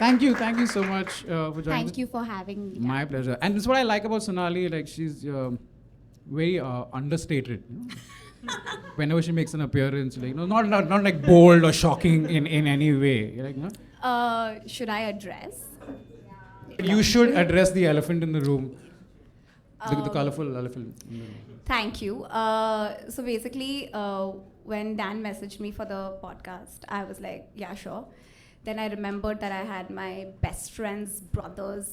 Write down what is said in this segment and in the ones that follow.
Thank you so much for joining. Thank you for having me. My pleasure. And this is what I like about Sonali. Like she's very understated. Whenever she makes an appearance, like not like bold or shocking in any way. You're like no. Should I address? You should address the elephant in the room. The colorful elephant in the room. Thank you. So basically, when Dan messaged me for the podcast, I was like, yeah, sure. Then I remembered that I had my best friend's brother's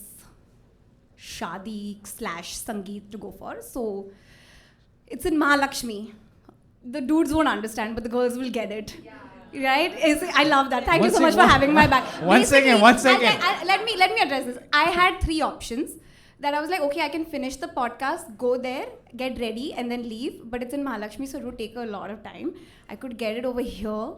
shadi/sangeet to go for. So it's in Mahalakshmi. The dudes won't understand, but the girls will get it. Yeah. Right? I love that. Thank you so much for having my back. One second. Let me address this. I had 3 options. That I was like, okay, I can finish the podcast, go there, get ready, and then leave. But it's in Mahalakshmi, so it would take a lot of time. I could get it over here,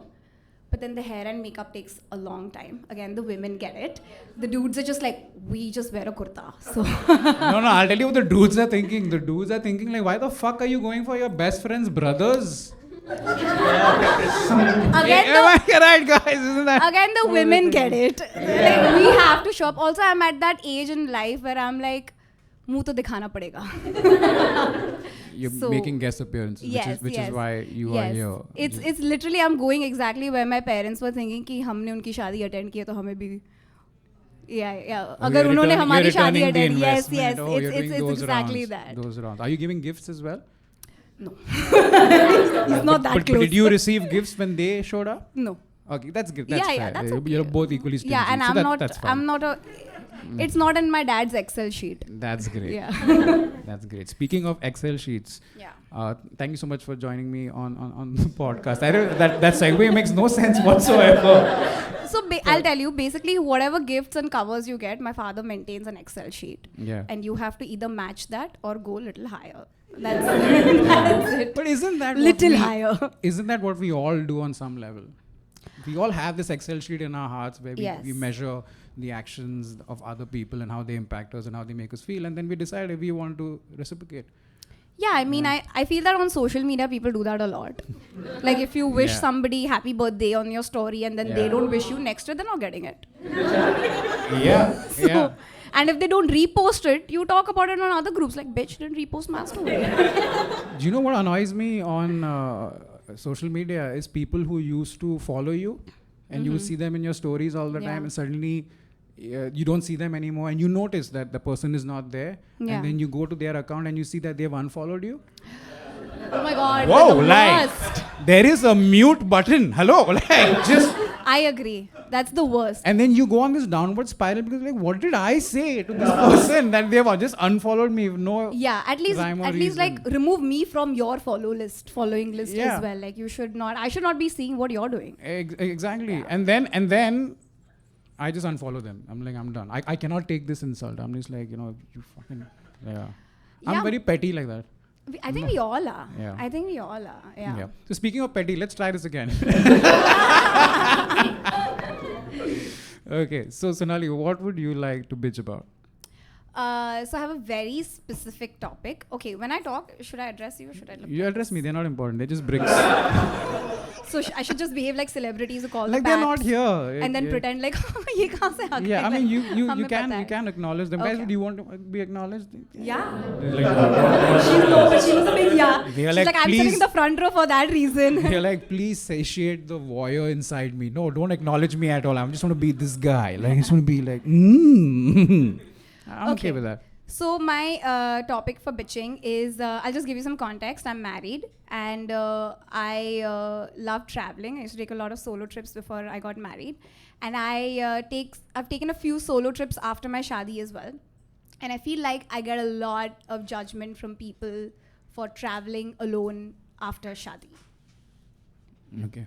but then the hair and makeup takes a long time. Again, the women get it. The dudes are just like, we just wear a kurta. So No, I'll tell you what the dudes are thinking. The dudes are thinking like, why the fuck are you going for your best friend's brothers? Right, guys, isn't that? Again, the women get it. Like, we have to show up. Also, I'm at that age in life where I'm like, muh to dikhana padega. You're making guest appearances, which is why you are here. It's literally I'm going exactly where my parents were thinking कि हमने उनकी शादी attend की है तो हमें भी अगर उन्होंने हमारी शादी attend yes it's exactly that. Those rounds. Are you giving gifts as well? No. It's not that close. But did you receive gifts when they showed up? No. Okay, that's good. That's fair. Yeah, that's okay. You're both equally stingy. Yeah, and so that's fine. I'm not a. It's not in my dad's Excel sheet. That's great. Yeah. That's great. Speaking of Excel sheets, thank you so much for joining me on the podcast. That segue makes no sense whatsoever. So I'll tell you, basically, whatever gifts and covers you get, my father maintains an Excel sheet. Yeah. And you have to either match that or go a little higher. That's it. But isn't that higher? Isn't that what we all do on some level? We all have this Excel sheet in our hearts where we measure the actions of other people and how they impact us and how they make us feel, and then we decide if we want to reciprocate. Yeah, I mean, I feel that on social media, people do that a lot. Like, if you wish somebody happy birthday on your story and then they don't wish you next year, they're not getting it. Yeah. And if they don't repost it, you talk about it on other groups. Like, bitch, didn't repost my story. Do you know what annoys me on social media is people who used to follow you and you will see them in your stories all the time and suddenly you don't see them anymore and you notice that the person is not there and then you go to their account and you see that they've unfollowed you. Oh my God. Whoa, like, there is a mute button. Hello, like, just... I agree. That's the worst. And then you go on this downward spiral because like, what did I say to this person that they've just unfollowed me with no at least like remove me from your following list as well. Like, I should not be seeing what you're doing. Exactly. Yeah. And then I just unfollow them. I'm like, I'm done. I cannot take this insult. I'm just like, you fucking, I'm very petty like that. I think we all are. Yeah. I think we all are. Yeah. So speaking of petty, let's try this again. Okay. So Sonali, what would you like to bitch about? So I have a very specific topic. Okay, when I talk, should I address you or should I look? You address me. They're not important. They're just bricks. So I should just behave like celebrities who call like the they're not here. And then pretend like, ye kahan se aa gaye? Yeah, I mean, you can acknowledge them. Okay. Guys, do you want to be acknowledged? Yeah. She was a big She's like, I'm sitting in the front row for that reason. They're like, please satiate the voyeur inside me. No, don't acknowledge me at all. I just want to be this guy. Like, I just want to be like, I'm okay with that. So my topic for bitching is, I'll just give you some context. I'm married and I love traveling. I used to take a lot of solo trips before I got married. And I've taken a few solo trips after my shadi as well. And I feel like I get a lot of judgment from people for traveling alone after shadi. Okay.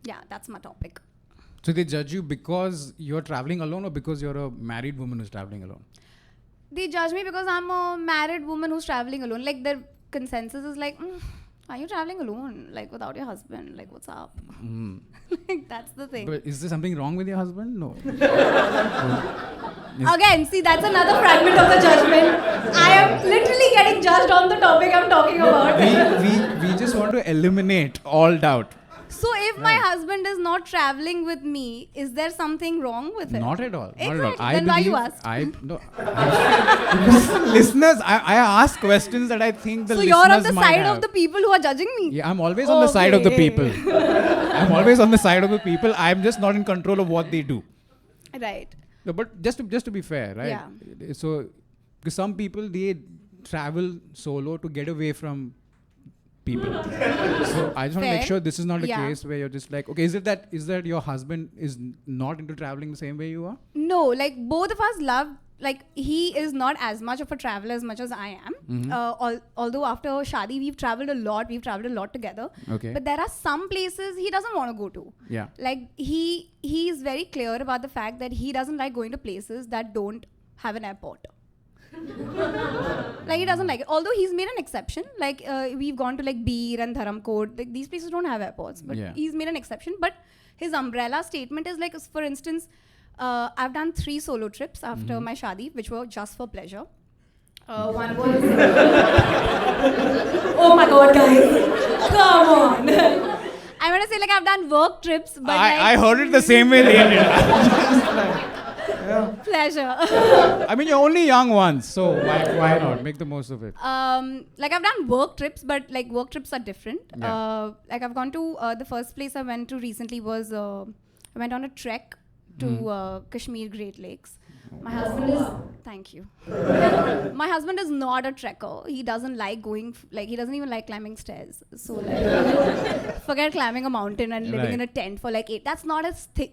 Yeah, that's my topic. So they judge you because you're traveling alone or because you're a married woman who's traveling alone? They judge me because I'm a married woman who's traveling alone. Like, their consensus is like, are you traveling alone? Like, without your husband? Like, what's up? Like, that's the thing. But is there something wrong with your husband? No. Again, see, that's another fragment of the judgment. I am literally getting judged on the topic I'm talking about. We just want to eliminate all doubt. So if my husband is not traveling with me, is there something wrong with it? Not at all. Exactly. Not at all. Then why you ask? Listeners, I ask questions that I think the so listeners you're on the might side have. of the people who are judging me? Yeah, I'm always on the side of the people. I'm always on the side of the people. I'm just not in control of what they do. Right. No, but just to be fair, right? Yeah. So, because some people, they travel solo to get away from people. So I just want to make Fair. sure this is not a Yeah. case where you're just like, okay, is that your husband is not into traveling the same way you are? No, like both of us love, like he is not as much of a traveler as much as I am. Although after Shadi, we've traveled a lot together. Okay. But there are some places he doesn't want to go to. Yeah. Like he is very clear about the fact that he doesn't like going to places that don't have an airport. Like he doesn't like it. Although he's made an exception. Like we've gone to like Beer and Dharamkot. Like, these places don't have airports. But he's made an exception. But his umbrella statement is like, for instance, I've done 3 solo trips after my Shadi, which were just for pleasure. One was... oh my God, guys. Come on. I want to say like I've done work trips. But I heard it the same way. Pleasure. I mean, you're only young once, so why not? Make the most of it. Like I've done work trips, but like work trips are different. Yeah. Like I've gone to the first place I went to recently was I went on a trek to Kashmir Great Lakes. My husband is thank you. My husband is not a trekker. He doesn't like going he doesn't even like climbing stairs. So like forget climbing a mountain and living in a tent for like 8. That's not his thing.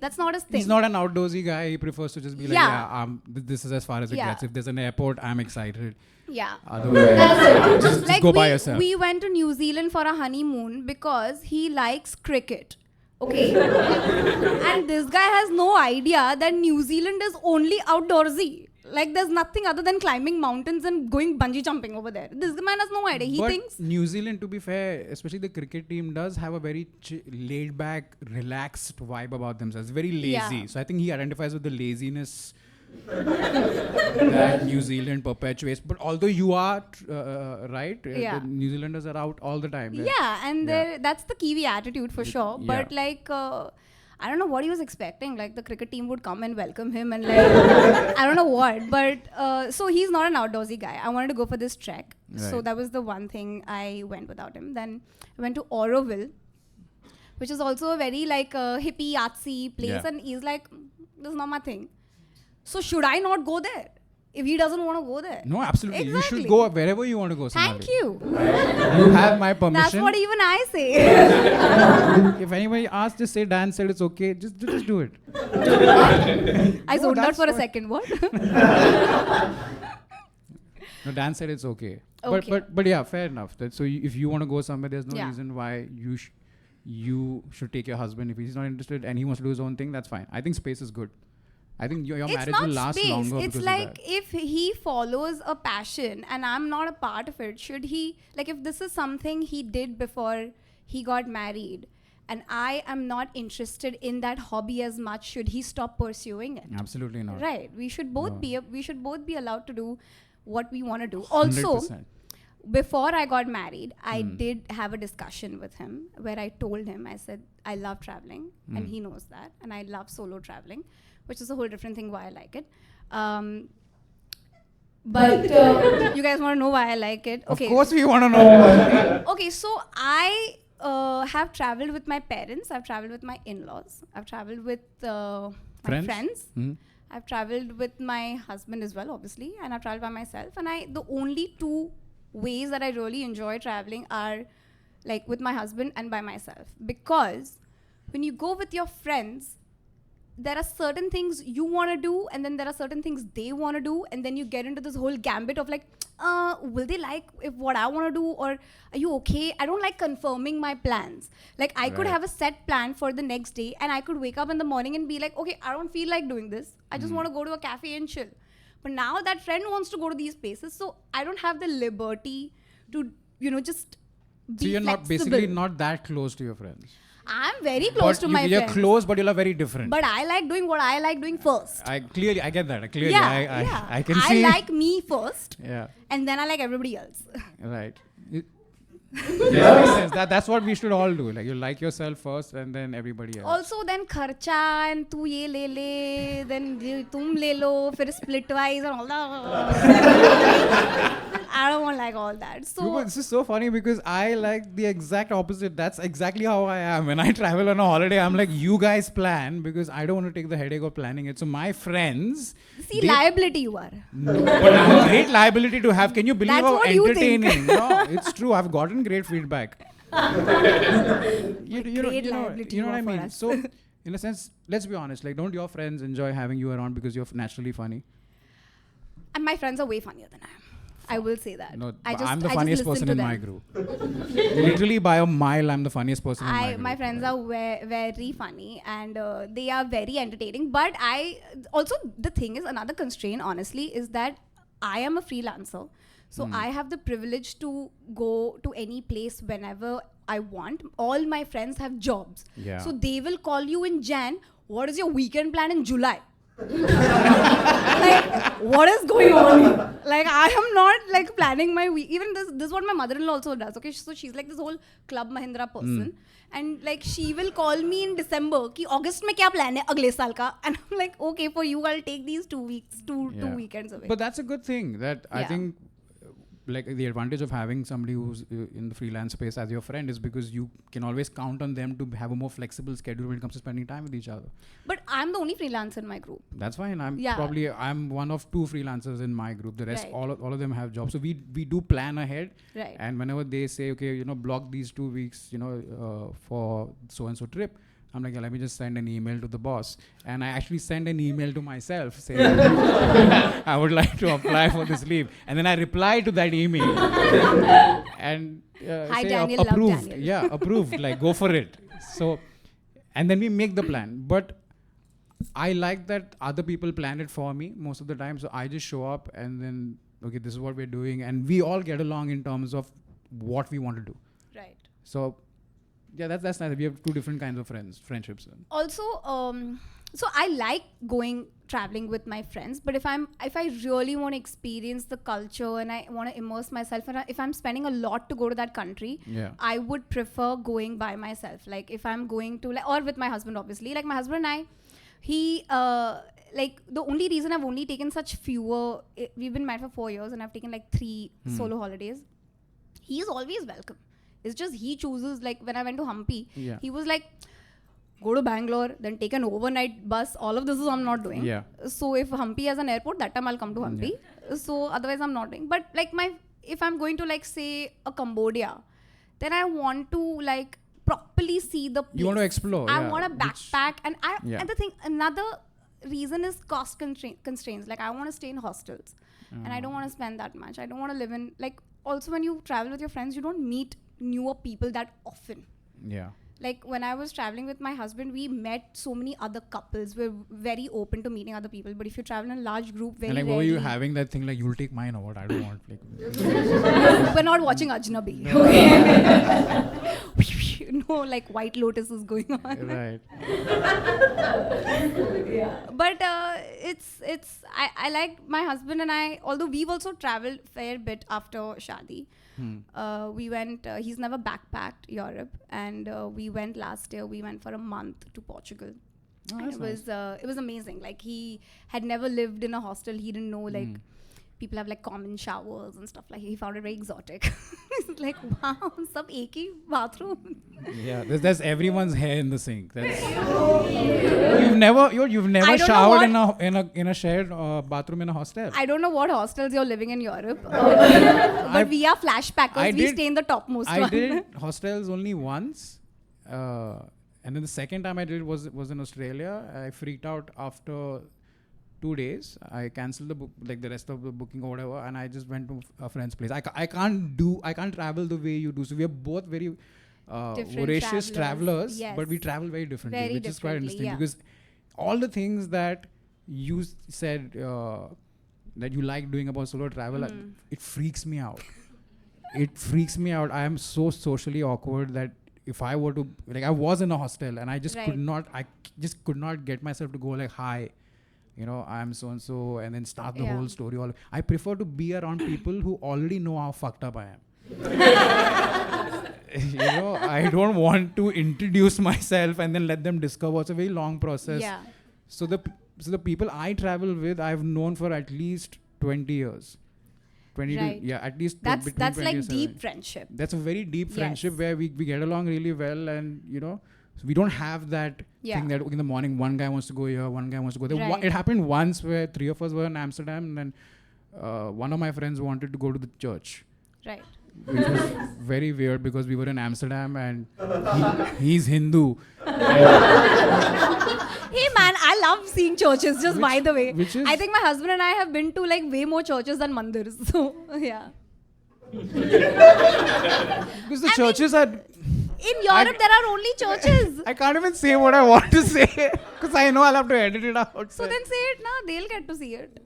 He's not an outdoorsy guy. He prefers to just be like, this is as far as it gets. If there's an airport, I'm excited. Yeah. Otherwise, just like go by yourself. We went to New Zealand for a honeymoon because he likes cricket. Okay. And this guy has no idea that New Zealand is only outdoorsy. Like there's nothing other than climbing mountains and going bungee jumping over there. This man has no idea. He thinks New Zealand, to be fair, especially the cricket team, does have a very laid back, relaxed vibe about themselves. Very lazy. Yeah. So I think he identifies with the laziness that New Zealand perpetuates. But although you are right, the New Zealanders are out all the time. And that's the Kiwi attitude for sure. But like I don't know what he was expecting. Like the cricket team would come and welcome him and like I don't know what. But so he's not an outdoorsy guy. I wanted to go for this trek. Right. So that was the one thing I went without him. Then I went to Auroville, which is also a very like hippie, artsy place. And he's like, this is not my thing. So should I not go there? If he doesn't want to go there. No, absolutely. Exactly. You should go wherever you want to go, Sonali. Thank you. You have my permission. That's what even I say. If anybody asks, just say Dan said it's okay. Just do it. I zoned out for a second. What? No, Dan said it's okay. But yeah, fair enough. So if you want to go somewhere, there's no reason why you should take your husband. If he's not interested and he wants to do his own thing, that's fine. I think space is good. I think your marriage will last longer it's because like of that. if he follows a passion and I'm not a part of it, should he, like if this is something he did before he got married and I am not interested in that hobby as much, should he stop pursuing it? Absolutely not. Right. We should both be allowed to do what we want to do. Also, 100%. Before I got married, I did have a discussion with him where I told him, I said, I love traveling and he knows that. And I love solo traveling, which is a whole different thing why I like it. But you guys want to know why I like it? Okay. Of course we want to know. Okay, so I have traveled with my parents. I've traveled with my in-laws. I've traveled with my friends. I've traveled with my husband as well, obviously. And I've traveled by myself. And the only 2 ways that I really enjoy traveling are like with my husband and by myself. Because when you go with your friends, there are certain things you want to do and then there are certain things they want to do, and then you get into this whole gambit of like, will they like if what I want to do, or are you okay? I don't like confirming my plans. Like I could have a set plan for the next day and I could wake up in the morning and be like, okay, I don't feel like doing this. I just want to go to a cafe and chill. But now that friend wants to go to these places, so I don't have the liberty to, just be So you're flexible. basically not that close to your friends. I'm very close to my You're friends. close, but you're very different. But I like doing what I like doing first. I get that. Clearly, Yeah, I can see. I like me first. Yeah. And then I like everybody else. Right. Yeah, that makes sense. That's what we should all do. Like, you like yourself first and then everybody else. Also, then kharcha and tu ye le, then tum le lo, fir split wise and all that. I don't want like all that. So This is so funny because I like the exact opposite. That's exactly how I am. When I travel on a holiday, I'm like, you guys plan because I don't want to take the headache of planning it. So my friends... see, liability you are. No, but I'm a great liability to have. Can you believe That's how what you think. entertaining? No, it's true. I've gotten great feedback. you know what I mean? So, in a sense, let's be honest. Like, don't your friends enjoy having you around because you're naturally funny? And my friends are way funnier than I am. I will say that. No, I'm the funniest person in my group. Literally by a mile, I'm the funniest person in my group. My friends are very funny and they are very entertaining. But also the thing is, another constraint, honestly, is that I am a freelancer. So I have the privilege to go to any place whenever I want. All my friends have jobs. Yeah. So they will call you in Jan. What is your weekend plan in July? Like, what is going on here? Like, I am not like planning my week. Even this is what my mother-in-law also does. Okay, so she's like this whole Club Mahindra person, and like she will call me in December कि August में क्या plan है अगले साल का, and I'm like, okay, for you I'll take these 2 weeks, two weekends away. But that's a good thing. That I think, like, the advantage of having somebody who's in the freelance space as your friend is because you can always count on them to have a more flexible schedule when it comes to spending time with each other. But I'm the only freelancer in my group. That's fine. I'm one of 2 freelancers in my group. The rest, all of them have jobs. So we do plan ahead. Right. And whenever they say, okay, block these 2 weeks, for so and so trip, I'm like, let me just send an email to the boss. And I actually send an email to myself saying, I would like to apply for this leave. And then I reply to that email and Hi, say Daniel, approved. love Daniel. Yeah, approved. Like, go for it. So, and then we make the plan. But I like that other people plan it for me most of the time. So I just show up and then, okay, this is what we're doing. And we all get along in terms of what we want to do. Right. So, yeah, that's nice. We have 2 different kinds of friendships. Also, so I like traveling with my friends, but if I really want to experience the culture and I want to immerse myself, and if I'm spending a lot to go to that country, I would prefer going by myself. Like, if I'm going to, or with my husband, obviously. Like, my husband and I, like, the only reason I've only taken such fewer, we've been married for 4 years and I've taken like 3 solo holidays. He is always welcome. It's just he chooses, like, when I went to Hampi, he was like, go to Bangalore, then take an overnight bus. All of this is I'm not doing. Yeah. So if Hampi has an airport, that time I'll come to Hampi. So otherwise I'm not doing. But like, if I'm going to, like, say a Cambodia, then I want to, like, properly see the place. You want to explore. I want to backpack. And the thing, another reason is cost constraints. Like, I want to stay in hostels. And I don't want to spend that much. I don't want to live in, like, also when you travel with your friends, you don't meet newer people that often. Yeah. Like, when I was traveling with my husband, we met so many other couples. We're very open to meeting other people. But if you travel in a large group, very and like, rarely... were you having that thing like, you'll take mine or what? I don't want. Like, we're not watching Ajnabi. Okay. No, like, White Lotus is going on. Right. But I like my husband and I, although we've also traveled fair bit after Shadi. We went, he's never backpacked Europe, and we went last year, we went for a month to Portugal. And it was amazing. Like, he had never lived in a hostel. He didn't know, like, people have like common showers and stuff. Like, he found it very exotic. He's like, wow, sab ek hi bathroom. Yeah, there's everyone's hair in the sink. You've never showered in a shared bathroom in a hostel. I don't know what hostels you're living in Europe, but we are flashpackers. We stay in the topmost one. I did hostels only once, and then the second time I did was in Australia. I freaked out after 2 days. I cancelled the rest of the booking or whatever, and I just went to a friend's place. I can't travel the way you do. So we are both very voracious travelers, but we travel very differently, which is quite interesting because all the things that you said that you like doing about solo travel, it freaks me out. It freaks me out. I am so socially awkward that if I were to, like, I was in a hostel and I just could not get myself to go like, hi, I'm so-and-so, and then start the whole story. I prefer to be around people who already know how fucked up I am. I don't want to introduce myself and then let them discover. It's a very long process. Yeah. So the people I travel with, I've known for at least 20 years. 20 Right. to, at least That's between like 20 and deep 70. friendship. That's a very deep friendship Yes. where we get along really well, and so we don't have that thing that in the morning one guy wants to go here, one guy wants to go there. Right. It happened once where 3 of us were in Amsterdam, and then one of my friends wanted to go to the church. Right. Which was very weird because we were in Amsterdam and he's Hindu. Hey man, I love seeing churches, just by the way. Which is? I think my husband and I have been to like way more churches than mandirs. So, yeah. Because the churches are... In Europe, there are only churches. I can't even say what I want to say because I know I'll have to edit it out. So then say it now, they'll get to see it.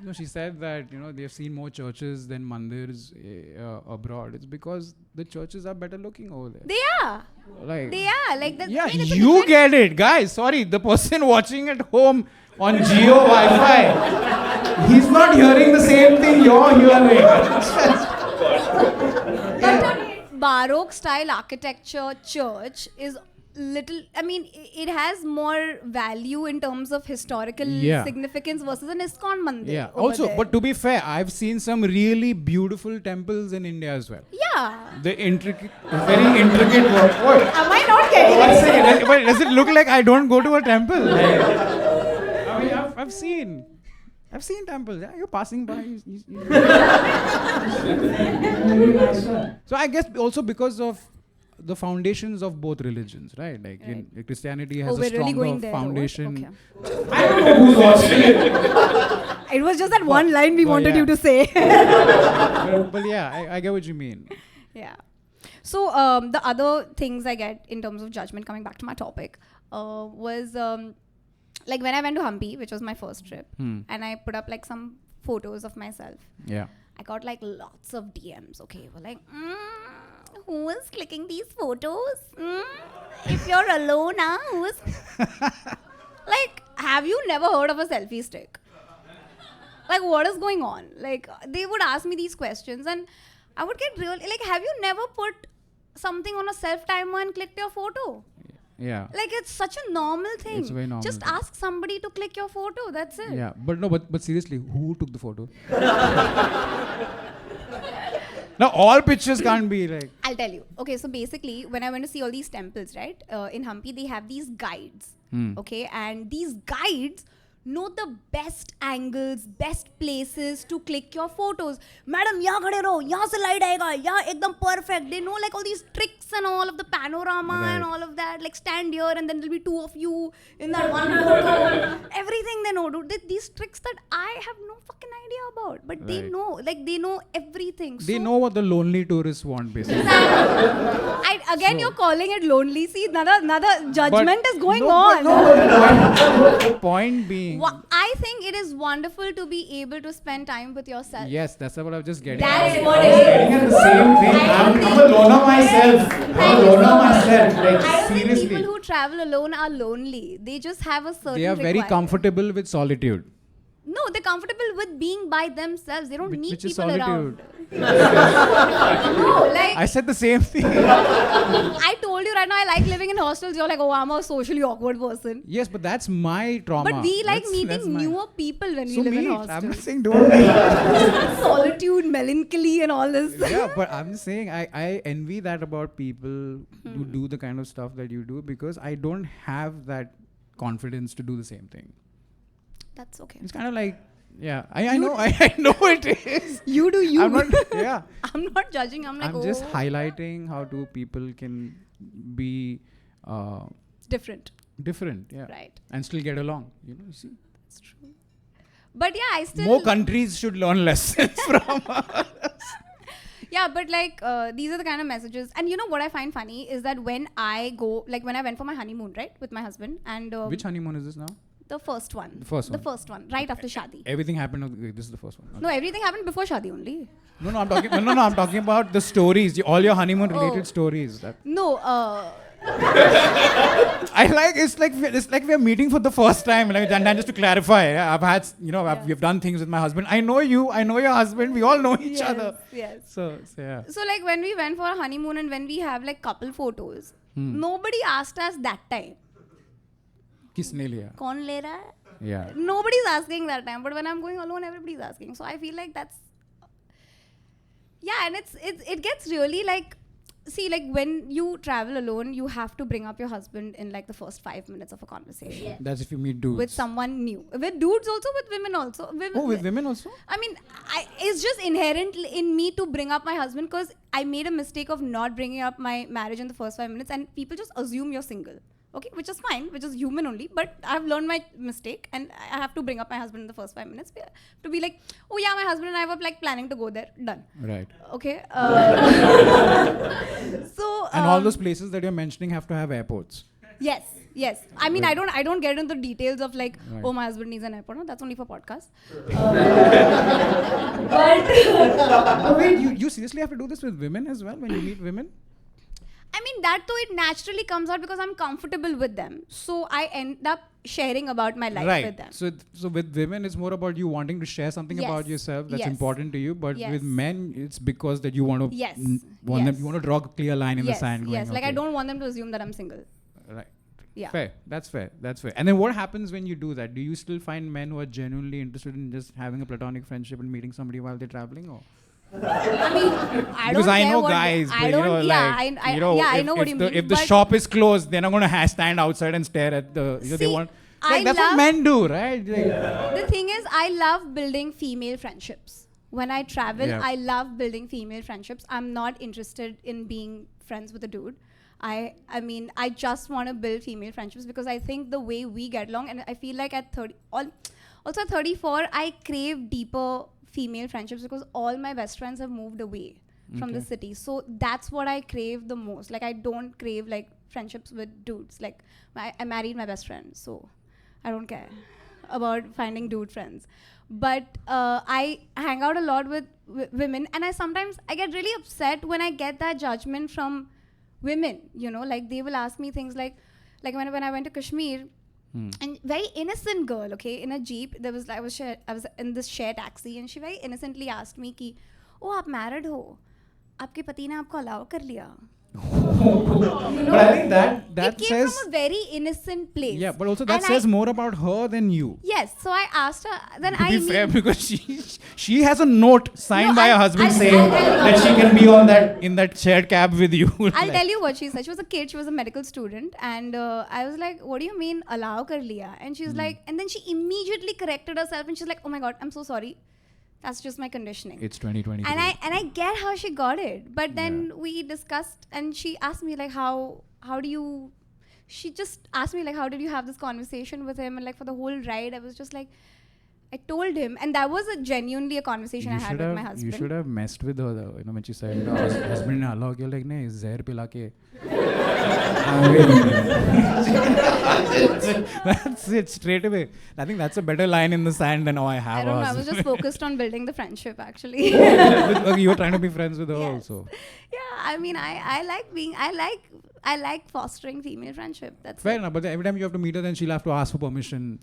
No, she said that they've seen more churches than mandirs abroad. It's because the churches are better looking over there. They are. Like That, yeah, I mean, it's a you different- get it, guys. Sorry, the person watching at home on Jio Wi-Fi, he's not hearing the same thing you're hearing. But a Baroque style architecture church is it has more value in terms of historical significance versus an ISKCON mandir. Yeah. over Also, there. but to be fair, I've seen some really beautiful temples in India as well. Yeah. The very intricate work. What? Am I not getting One it? second. But does it look like I don't go to a temple? I mean, I've seen temples. Yeah, you're passing by. So I guess also because of the foundations of both religions, right? Like in Christianity has a we're really stronger going there, foundation. Okay. I don't know who's watching it. It was just that one line we wanted yeah. you to say. But yeah, I get what you mean. Yeah. So the other things I get in terms of judgment, coming back to my topic, was like when I went to Hampi, which was my first trip, and I put up like some photos of myself. Yeah. I got like lots of DMs. Okay, we're like, who is clicking these photos? If you're alone, who is? Like, have you never heard of a selfie stick? Like, what is going on? Like, they would ask me these questions, and I would get really like, have you never put something on a self timer and clicked your photo? Yeah. Like, it's such a normal thing. It's a very normal Just thing. ask somebody to click your photo. That's it. Yeah, but seriously, who took the photo? Now all pictures can't be like. I'll tell you. Okay, so basically, when I went to see all these temples, right, in Hampi, they have these guides. Okay, and these guides know the best angles, best places to click your photos. Madam, यहाँ खड़े रहो, यहाँ से light आएगा, यहाँ एकदम perfect. They know like all these tricks and all of the panorama and all of that. Like stand here and then there'll be two of you in that one photo. Everything they know, dude. These tricks that I have no fucking idea about, but they know, like they know everything. They So know what the lonely tourists want, basically. You're calling it lonely. See, another judgment is going on. The point being. I think it is wonderful to be able to spend time with yourself. Yes, that's what I was just getting. That's what it is. Getting at the same thing. I'm a loner myself. Like, I don't think seriously. people who travel alone are lonely. They just have a certain They are very requirement. comfortable with solitude. No, they're comfortable with being by themselves. They don't need Which is people solitude. around. No, like I said the same thing. I told you right now, I like living in hostels. You're like, oh, I'm a socially awkward person. Yes, but that's my trauma. But we like That's meeting my- newer people when So we live in meet. hostels. I'm not saying don't. Solitude, melancholy, and all this. Yeah, but I'm just saying I envy that about people who do the kind of stuff that you do because I don't have that confidence to do the same thing. That's okay. It's kind of like, yeah, I know it is. You do you. I'm not, yeah. I'm not judging. I'm like, I'm just highlighting how two people can be different. different, yeah, Right. and still get along. You see, That's true. But yeah, I still. more countries should learn lessons from us. Yeah, but like these are the kind of messages. And you know what I find funny is that when I go, like when I went for my honeymoon, right, with my husband, and Which honeymoon is this now? the first one. The first one. The first one, right after Shadi. Everything happened. Okay, this is the first one. Okay. No, everything happened before Shadi only. No, I'm talking. No, I'm talking about the stories. All your honeymoon related stories. No, It's like we're meeting for the first time. Like, and just to clarify, I've had, we've done things with my husband. I know you. I know your husband. We all know each other. Yes. So yeah. So like when we went for a honeymoon and when we have like couple photos, nobody asked us that time. Kisne liya? Kaun le raha hai? Yeah. Nobody's asking that time. But when I'm going alone, everybody's asking. So I feel like that's. Yeah, and it gets really like. See, like when you travel alone, you have to bring up your husband in like the first 5 minutes of a conversation. Yeah. That's if you meet dudes. With someone new. With dudes also, with women also. With women also? I mean, it's just inherent in me to bring up my husband because I made a mistake of not bringing up my marriage in the first 5 minutes and people just assume you're single. Okay, which is fine, which is human only, but I've learned my mistake and I have to bring up my husband in the first 5 minutes to be like, oh yeah, my husband and I were like planning to go there. Done. Right. Okay. And all those places that you're mentioning have to have airports. Yes. I mean, right. I don't get into the details of like, right. Oh, my husband needs an airport. No, that's only for podcasts. But wait, you seriously have to do this with women as well when you meet women? I mean, that though it naturally comes out because I'm comfortable with them. So I end up sharing about my life with them. So with women, it's more about you wanting to share something about yourself that's important to you. But with men, it's because that you want to want them. You want to draw a clear line in the sand. Yes, like I don't want them to assume that I'm single. Right. Yeah. Fair. That's fair. And then what happens when you do that? Do you still find men who are genuinely interested in just having a platonic friendship and meeting somebody while they're traveling, or? I mean, because I know guys, but I know what you mean. If the shop is closed, they're not going to stand outside and stare at the. They want. That's what men do, right? The thing is, I love building female friendships. When I travel, I love building female friendships. I'm not interested in being friends with a dude. I mean, I just want to build female friendships because I think the way we get along, and I feel like at 30, also at 34, I crave deeper female friendships because all my best friends have moved away from the city. So that's what I crave the most. Like I don't crave like friendships with dudes. Like I married my best friend, so I don't care about finding dude friends. But I hang out a lot with women, and I get really upset when I get that judgment from women. Like they will ask me things like when I went to Kashmir. And very innocent girl, okay, in a jeep. I was in this share taxi, and she very innocently asked me कि, "Oh, आप married हो? आपके पति ने आपको allow कर लिया?" But I think that it came from a very innocent place. Yeah, but also that says more about her than you. Yes, so I asked her. Then to be fair, because she has a note signed by her husband saying that she can be in that shared cab with you. I'll tell you what she said. She was a kid. She was a medical student, and I was like, "What do you mean allow kar liya?" And she's like, and then she immediately corrected herself, and she's like, "Oh my God, I'm so sorry. That's just my conditioning." It's 2020. And I get how she got it. But then we discussed, and she asked me like, how do you, she just asked me like, how did you have this conversation with him? And like for the whole ride, I was just like, I told him, and that was genuinely a conversation I had with my husband. You should have messed with her though, when she said, husband ne allow kiya, like, nahi, zehar pila ke. That's it, straight away. I think that's a better line in the sand than, I have. I don't know, I was just focused on building the friendship actually. You were trying to be friends with her also. Yeah, I mean, I like fostering female friendship. That's fair enough, but every time you have to meet her, then she'll have to ask for permission.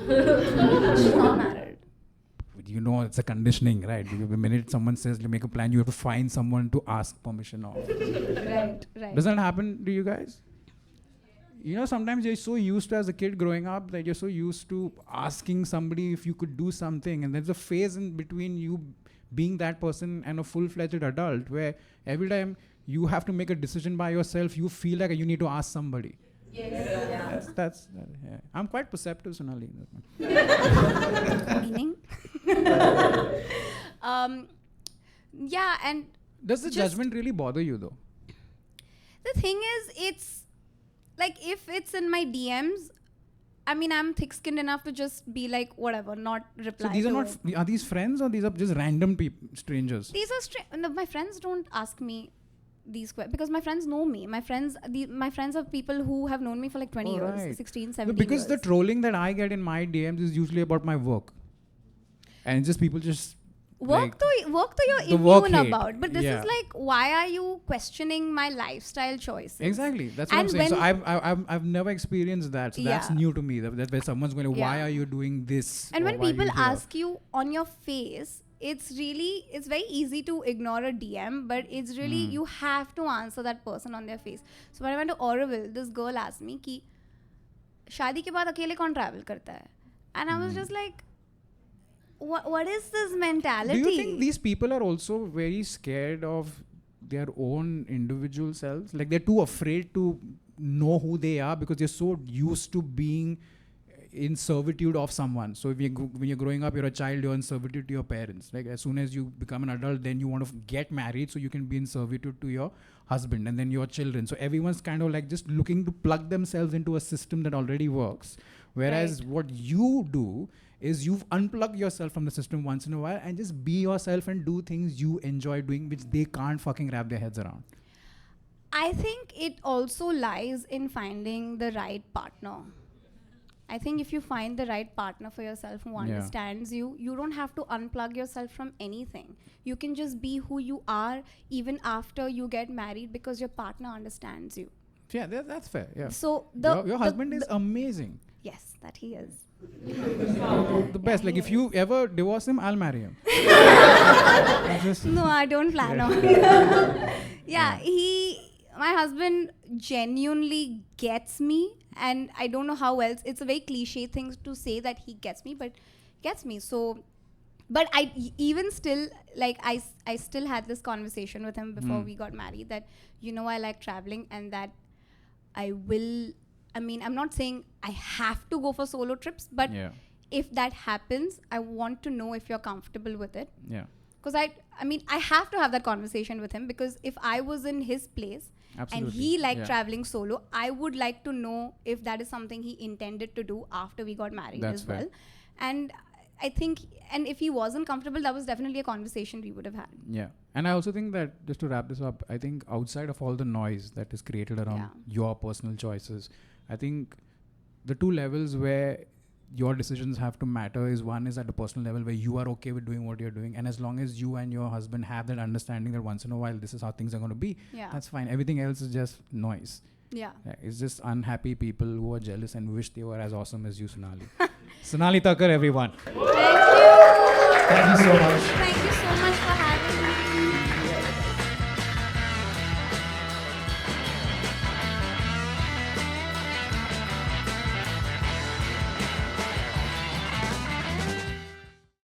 She's not married. It's a conditioning, right? The minute someone says you make a plan, you have to find someone to ask permission of. Right. Does that happen to you guys? Sometimes you're so used to, as a kid growing up, that you're so used to asking somebody if you could do something, and there's a phase in between you being that person and a full-fledged adult where every time you have to make a decision by yourself, you feel like you need to ask somebody. Yes. That's I'm quite perceptive, Sonali. Meaning? Yeah, and does the judgment really bother you though? The thing is, it's like if it's in my DMs, I mean, I'm thick-skinned enough to just be like, whatever, not reply. So these are not, are these friends or these are just random strangers? These are my friends don't ask me these questions because my friends know me. My friends are people who have known me for like 20 years, 16, 17 because years. the trolling that I get in my DMs is usually about my work. And just people just Work to you're the work immune hate. about, but this is like, why are you questioning my lifestyle choices? Exactly, that's what I'm saying. So I've never experienced that. So that's new to me. That where someone's going, why are you doing this? And when people ask you on your face, it's very easy to ignore a DM, but it's really you have to answer that person on their face. So when I went to Auroville, this girl asked me कि शादी के बाद अकेले कौन travel करता है? And I was just like, what is this mentality? Do you think these people are also very scared of their own individual selves? Like they're too afraid to know who they are because they're so used to being in servitude of someone. So when you're growing up, you're a child, you're in servitude to your parents. Like as soon as you become an adult, then you want to get married so you can be in servitude to your husband and then your children. So everyone's kind of like just looking to plug themselves into a system that already works. Whereas what you do is you've unplugged yourself from the system once in a while and just be yourself and do things you enjoy doing, which they can't fucking wrap their heads around. I think it also lies in finding the right partner. I think if you find the right partner for yourself who understands you, you don't have to unplug yourself from anything. You can just be who you are even after you get married because your partner understands you. Yeah, that's fair. Yeah. So your husband is amazing. Yes, that he is. The best. Like if you ever divorce him, I'll marry him. No, I don't plan on. My husband genuinely gets me, and I don't know how else. It's a very cliche thing to say that he gets me, but gets me. So, but I even still, like I still had this conversation with him before we got married that, I like traveling and that I'm not saying I have to go for solo trips, but if that happens, I want to know if you're comfortable with it. Yeah. Because I have to have that conversation with him, because if I was in his place and he liked traveling solo, I would like to know if that is something he intended to do after we got married as well. And I think, and if he wasn't comfortable, that was definitely a conversation we would have had. Yeah. And I also think that, just to wrap this up, I think outside of all the noise that is created around your personal choices, I think the two levels where your decisions have to matter is, one is at a personal level where you are okay with doing what you're doing, and as long as you and your husband have that understanding that once in a while this is how things are going to be, that's fine. Everything else is just noise. It's just unhappy people who are jealous and wish they were as awesome as you, Sonali. Sonali Thakker, everyone. Thank you. Thank you so much.